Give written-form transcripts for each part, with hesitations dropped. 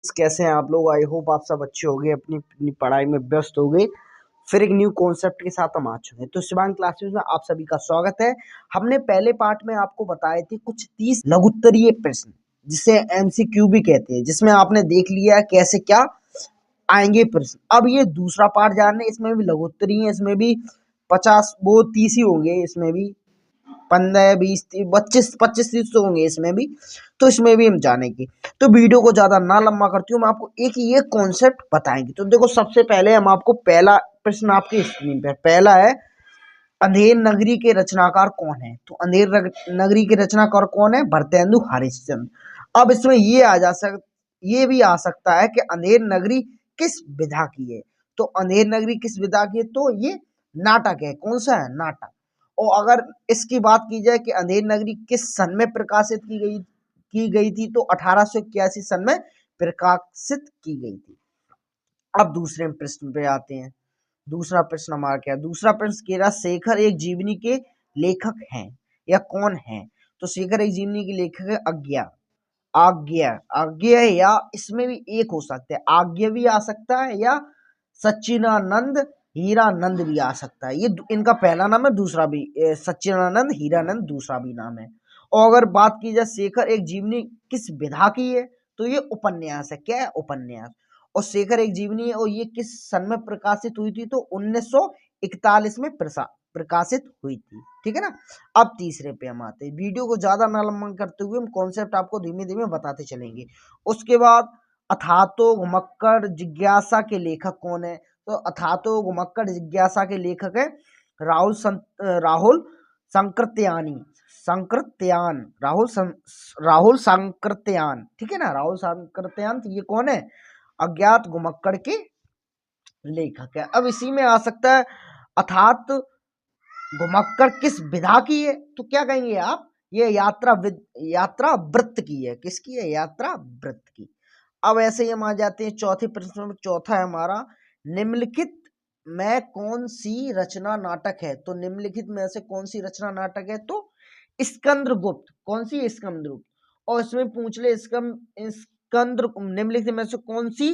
कैसे हैं आप लोग। आई होप आप सब अच्छे हो गए, अपनी अपनी पढ़ाई में व्यस्त हो गए। फिर एक न्यू कॉन्सेप्ट के साथ हम आ चुके हैं। तो शिवांग क्लासेस में आप सभी का स्वागत है। हमने पहले पार्ट में आपको बताए थे कुछ 30 लघुत्तरीय प्रश्न, जिसे एमसीक्यू भी कहते हैं, जिसमें आपने देख लिया है कैसे क्या आएंगे प्रश्न। अब ये दूसरा पार्ट जानने, इसमें भी लघुत्तरीय, इसमें भी 50 वो 30 ही होंगे, इसमें भी 15 20 25 25 30 तो होंगे इसमें भी। तो इसमें भी हम जानेंगे। तो वीडियो को ज्यादा ना लंबा करती हूँ, मैं आपको एक ये कॉन्सेप्ट बताएंगे। तो देखो, सबसे पहले हम आपको पहला प्रश्न आपकी स्क्रीन पर पहला है, अंधेर नगरी के रचनाकार कौन है। तो अंधेर नगरी के रचनाकार कौन है? भरतेंदु हरिश्चंद्र। अब इसमें ये भी आ सकता है कि अंधेर नगरी किस विधा की है। तो अंधेर नगरी किस विधा की है? तो ये नाटक है। कौन सा है? नाटक। और अगर इसकी बात की जाए कि अंधेर नगरी किस सन में प्रकाशित की गई थी, तो 1881 सन में प्रकाशित की गई थी। अब दूसरे प्रश्न पे आते हैं। दूसरा प्रश्न हमारा क्या है? दूसरा प्रश्न कह रहा, शेखर एक जीवनी के लेखक हैं या कौन है। तो शेखर एक जीवनी के लेखक है अज्ञा आज्ञा आज्ञा, या इसमें भी एक हो सकता है, आज्ञा भी आ सकता है, या सच्चिदानंद हीरानंद भी आ सकता है। ये इनका पहला नाम है, दूसरा भी सच्चिदानंद हीरानंद दूसरा भी नाम है। और अगर बात की जाए शेखर एक जीवनी किस विधा की है, तो ये उपन्यास है। क्या है? उपन्यास। और शेखर एक जीवनी है, और ये किस सन में प्रकाशित हुई थी? तो 1941 में प्रकाशित हुई थी। ठीक है ना। अब तीसरे पे हम आते हैं। वीडियो को ज्यादा ना लंबा करते हुए हम कॉन्सेप्ट आपको धीमे धीमे बताते चलेंगे। उसके बाद, अथातो घुमक्कड़ जिज्ञासा के लेखक कौन है। तो अथातो घुमक्कड़ जिज्ञासा के लेखक है राहुल संकृत्यानी संकृत्यान राहुल संकृत्यान। ठीक है ना, राहुल संकृत्यान। तो ये कौन है? अज्ञात घुमक्कड़ के लेखक है। अब इसी में आ सकता है, अर्थात घुमक्कड़ किस विधा की है। तो क्या कहेंगे आप? ये यात्रा वृत्त की है। किसकी है? यात्रा वृत्त की। अब ऐसे ही हम आ जाते हैं चौथे प्रश्न में। चौथा है हमारा, निम्नलिखित में कौन सी रचना नाटक है। तो निम्नलिखित में से कौन सी रचना नाटक है? तो स्कंदगुप्त। कौन सी? स्कंदगुप्त। और इसमें पूछ ले स्कंद निम्नलिखित में से कौन सी,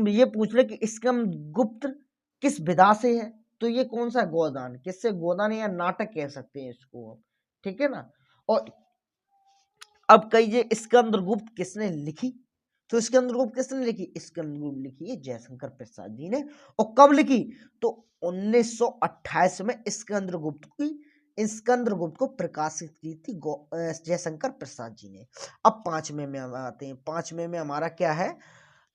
ये पूछ ले कि स्कंदगुप्त किस विधा से है। तो ये कौन सा? गोदान। किससे? गोदान, या नाटक कह सकते हैं इसको आप। ठीक है ना। और अब कहिए, स्कंदगुप्त किसने लिखी। तो स्कंदगुप्त किसने लिखी? स्कंदगुप्त लिखी है जयशंकर प्रसाद जी ने। और कब लिखी? तो 1928 में स्कंदगुप्त को प्रकाशित की थी जयशंकर प्रसाद जी ने। अब पांचवें में हम आते हैं। पांचवें में हमारा क्या है?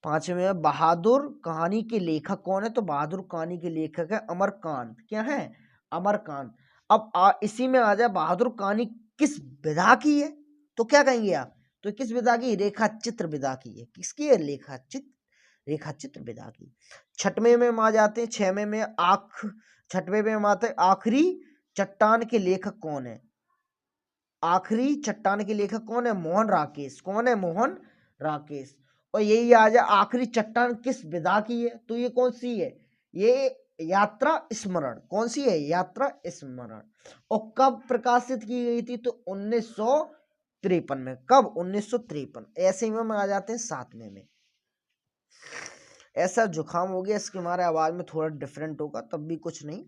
पांचवें में, बहादुर कहानी के लेखक कौन है। तो बहादुर कहानी के लेखक है अमरकांत। क्या है? अमरकांत। अब इसी में आ जाए, बहादुर कहानी किस विधा की है। तो क्या कहेंगे आप? तो किस विधा की? रेखा चित्र विधा की है। किसकी है? रेखा चित्र विधा की। छठवें में हम आ जाते हैं। छठवें में हम आते हैं, आखिरी चट्टान के लेखक कौन है। आखिरी चट्टान के लेखक कौन है? मोहन राकेश। कौन है? मोहन राकेश। और यही आ जाए, आखिरी चट्टान किस विधा की है। तो ये कौन सी है? ये यात्रा स्मरण। कौन सी है? यात्रा स्मरण। और कब प्रकाशित की गई थी? तो 1953 में। कब? 1953। ऐसे में हम आ जाते हैं सातवें में। ऐसा जुकाम हो गया, इसके हमारे आवाज में थोड़ा डिफरेंट होगा, तब भी कुछ नहीं।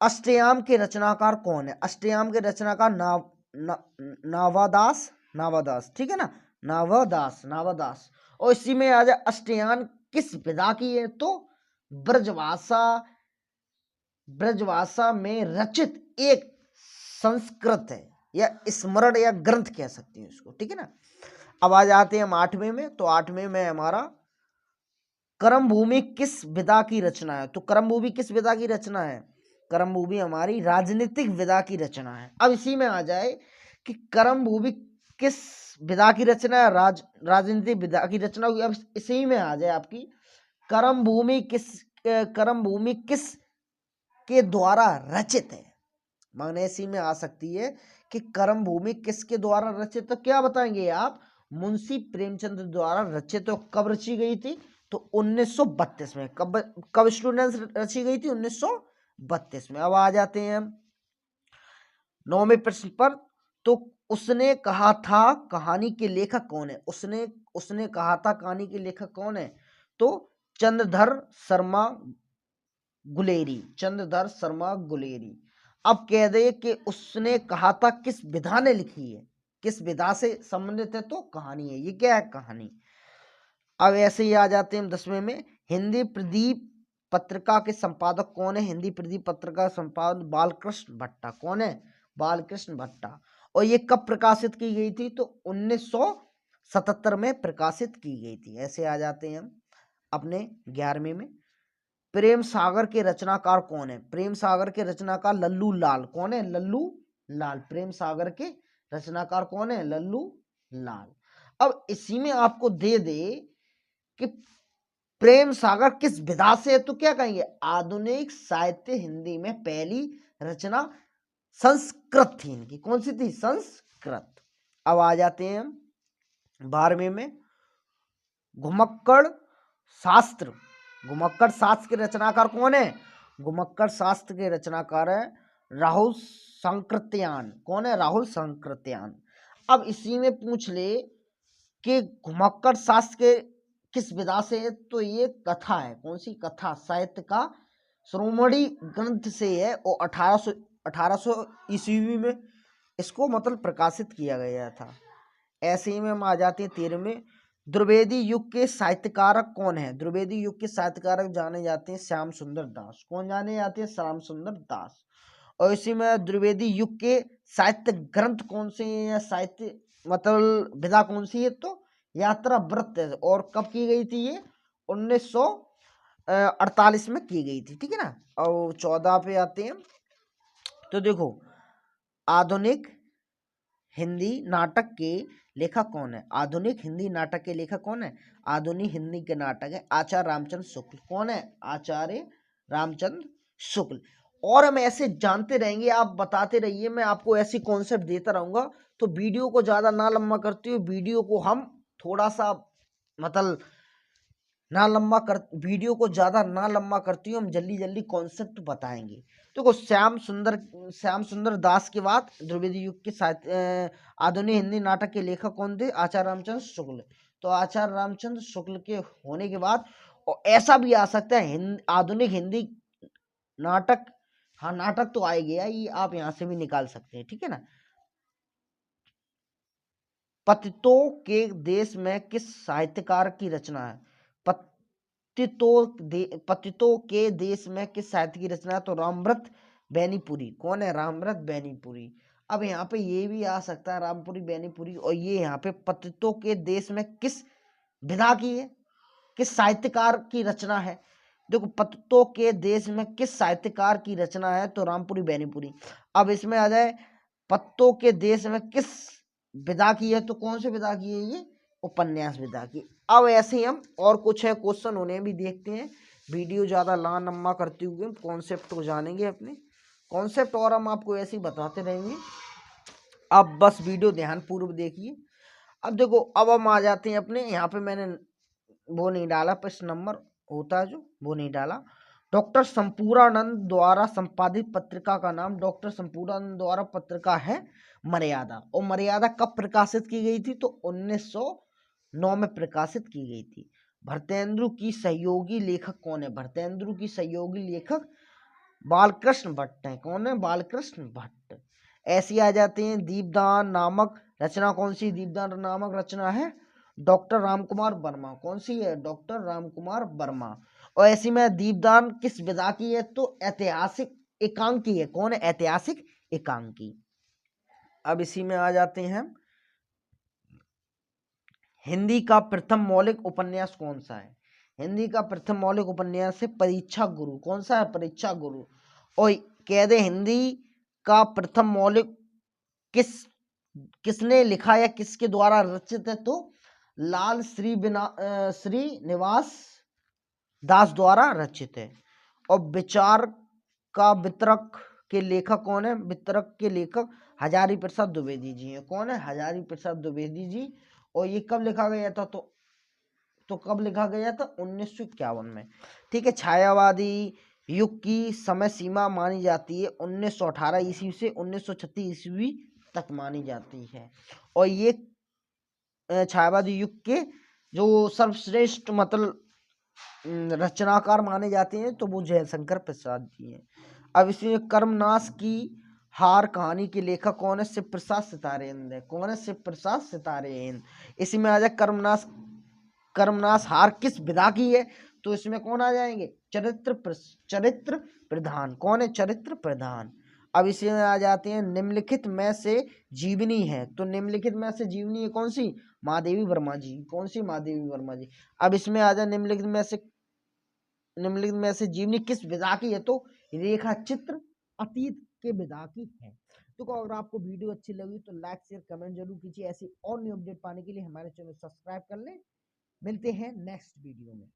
अष्टयाम के रचनाकार कौन है। अष्टयाम के रचनाकार नावादास। ठीक है ना, नावादास। और इसी में आ जाए, अष्टयाम किस विधा की है। तो ब्रजभाषा में रचित एक संस्कृत है, या स्मरण, या ग्रंथ कह सकते हैं इसको। ठीक है ना। अब आ जाते हैं हम आठवें में। तो आठवें में हमारा, कर्मभूमि किस विधा की रचना है। तो कर्मभूमि किस विधा की रचना है? कर्मभूमि हमारी राजनीतिक विधा की रचना है। अब इसी में आ जाए कि कर्मभूमि किस विधा की रचना है। राजनीतिक विधा की रचना हुई। अब इसी में आ जाए आपकी, कर्मभूमि किस के द्वारा रचित है। माने इसी में आ सकती है कि कर्मभूमि किसके द्वारा रचित। तो क्या बताएंगे आप? मुंशी प्रेमचंद द्वारा रचित। तो कब रची गई थी? तो 1932 में। कब स्टूडेंट्स रची गई थी? 1932 में। अब आ जाते हैं हम नौवें प्रश्न पर। तो उसने कहा था कहानी के लेखक कौन है? उसने कहा था कहानी के लेखक कौन है? तो चंद्रधर शर्मा गुलेरी। अब कह दे कि उसने कहा था किस विधा ने लिखी है, किस विधा से संबंधित है? तो कहानी है। ये क्या है? कहानी। अब ऐसे ही आ जाते हैं हम 10वें में। हिंदी प्रदीप पत्रिका के संपादक कौन है? हिंदी प्रदीप पत्रिका संपादक बालकृष्ण भट्टा। कौन है? बालकृष्ण भट्टा। और ये कब प्रकाशित की गई थी? तो 1977 में प्रकाशित की गई थी। ऐसे आ जाते हैं हम अपने 11वें में। प्रेम सागर के रचनाकार कौन है? प्रेम सागर के रचनाकार लल्लू लाल। कौन है? लल्लू लाल। प्रेम सागर के रचनाकार कौन है? लल्लू लाल। अब इसी में आपको दे दे कि प्रेम सागर किस विधा से है, तो क्या कहेंगे? आधुनिक साहित्य हिंदी में पहली रचना संस्कृत थी इनकी। कौन सी थी? संस्कृत। अब आ जाते हैं हम 12वें में। घुमक्कड़ शास्त्र के रचनाकार कौन है? घुमक्कड़ शास्त्र के रचनाकार है राहुल संकृत्यान। कौन है? राहुल संकृत्यान। अब इसी में पूछ ले कि घुमक्कड़ शास्त्र के किस विधा से है, तो ये कथा है। कौन सी? कथा। साहित्य का श्रोमणी ग्रंथ से है और 1800 ईस्वी में इसको मतलब प्रकाशित किया गया था। ऐसे ही में हम आ जाते हैं 13वें। द्विवेदी युग के साहित्यकारक कौन है? द्विवेदी युग के साहित्यकारक जाने जाते हैं श्याम सुंदर दास। कौन जाने जाते हैं? श्याम सुंदर दास। और इसी में द्विवेदी युग के साहित्य ग्रंथ कौन से हैं, या साहित्य मतलब विधा कौन सी है? तो यात्रा वृत्त है। और कब की गई थी ये? 1948 में की गई थी। ठीक है ना। और 14 पे आते हैं। तो देखो, आधुनिक हिंदी नाटक के लेखक कौन है? आधुनिक हिंदी नाटक के लेखक कौन है? आधुनिक हिंदी के नाटक है आचार्य रामचंद्र शुक्ल। कौन है? आचार्य रामचंद्र शुक्ल। और हम ऐसे जानते रहेंगे, आप बताते रहिए, मैं आपको ऐसी कॉन्सेप्ट देता रहूंगा। तो वीडियो को ज्यादा ना लंबा करते हुए वीडियो को हम थोड़ा सा मतलब वीडियो को ज्यादा ना लंबा करती हूँ, हम जल्दी जल्दी कॉन्सेप्ट बताएंगे। देखो, श्याम सुंदर दास के बाद द्विवेदी युग के आधुनिक हिंदी नाटक के लेखक कौन थे? आचार्य रामचंद्र शुक्ल। तो आचार्य रामचंद्र शुक्ल के होने के बाद, और ऐसा भी आ सकता है आधुनिक हिंदी नाटक, हाँ नाटक तो आ गया, ये आप यहां से भी निकाल सकते हैं। ठीक है ना। पतितों के देश में किस साहित्यकार की रचना है? पतितों के देश में किस साहित्य की रचना है? तो रामव्रत बैनीपुरी। कौन है? रामव्रत बैनीपुरी। अब यहाँ पे ये भी आ सकता है रामपुरी बैनीपुरी। और ये यहाँ पे पतितों के देश में किस विधा की है, किस साहित्यकार की रचना है? देखो, पतितों के देश में किस साहित्यकार की रचना है? तो रामपुरी बैनीपुरी। अब इसमें आ जाए पत्तों के देश में किस विधा की है, तो कौन से विधा की है? ये उपन्यास विधा की। अब ऐसे ही हम और कुछ है क्वेश्चन उन्हें भी देखते हैं, वीडियो ज्यादा लंबा करते हुए कॉन्सेप्ट को जानेंगे अपने कॉन्सेप्ट, और हम आपको ऐसे ही बताते रहेंगे। अब बस वीडियो ध्यान पूर्वक देखिए। अब देखो, अब हम आ जाते हैं अपने यहाँ पे, मैंने वो नहीं डाला, प्रश्न नंबर होता है जो, वो नहीं डाला। डॉक्टर संपूर्णानंद द्वारा संपादित पत्रिका का नाम, डॉक्टर संपूर्णानंद द्वारा पत्रिका है मर्यादा। और मर्यादा कब प्रकाशित की गई थी? तो 1909 में प्रकाशित की गई थी। भरतेंदु की सहयोगी लेखक कौन है? भरतेंदु की सहयोगी लेखक बालकृष्ण भट्ट है। कौन है? बालकृष्ण भट्ट। ऐसी आ जाते हैं दीपदान नामक रचना कौन सी? दीपदान नामक रचना है डॉक्टर रामकुमार वर्मा। कौन सी है? डॉक्टर रामकुमार वर्मा। और ऐसी में दीपदान किस विधा की है? तो ऐतिहासिक एकांकी है। कौन है? ऐतिहासिक एकांकी। अब इसी में आ जाते हैं, हिंदी का प्रथम मौलिक उपन्यास कौन सा है? हिंदी का प्रथम मौलिक उपन्यास है परीक्षा गुरु। कौन सा है? परीक्षा गुरु। और कह दे हिंदी का प्रथम मौलिक किसने लिखा या किसके द्वारा रचित है? तो लाल श्रीनिवास दास द्वारा रचित है। और विचार का वितरक के लेखक कौन है? वितरक के लेखक हजारी प्रसाद द्विवेदी जी हैं। कौन है? हजारी प्रसाद द्विवेदी जी। और ये कब लिखा गया था? तो कब लिखा गया था? 1951 में। ठीक है। छायावादी युग की समय सीमा मानी जाती है 1918 ईस्वी से 1936 ईस्वी तक मानी जाती है। और ये छायावादी युग के जो सर्वश्रेष्ठ मतलब रचनाकार माने जाते हैं तो वो जयशंकर प्रसाद जी हैं। अब इसमें कर्मनाश की हार कहानी के लेखक कौन है? शिव प्रसाद सितारेंद्र है। कौन है? शिव प्रसाद सितारेंद्र। इसमें आ जाए कर्मनाश हार किस विधा की है? तो इसमें कौन आ जाएंगे? चरित्र प्रधान। कौन है? चरित्र प्रधान। अब इसमें आ जाते हैं निम्नलिखित में से जीवनी है। तो निम्नलिखित में से जीवनी है कौन सी? महादेवी वर्मा जी। कौन सी? महादेवी वर्मा जी। अब इसमें आ जाए निम्नलिखित में से जीवनी किस विधा की है? तो रेखा चित्र अतीत के विधा की है। तो अगर आपको वीडियो अच्छी लगी तो लाइक शेयर कमेंट जरूर कीजिए। ऐसी और न्यू अपडेट पाने के लिए हमारे चैनल सब्सक्राइब कर लें। मिलते हैं नेक्स्ट वीडियो में।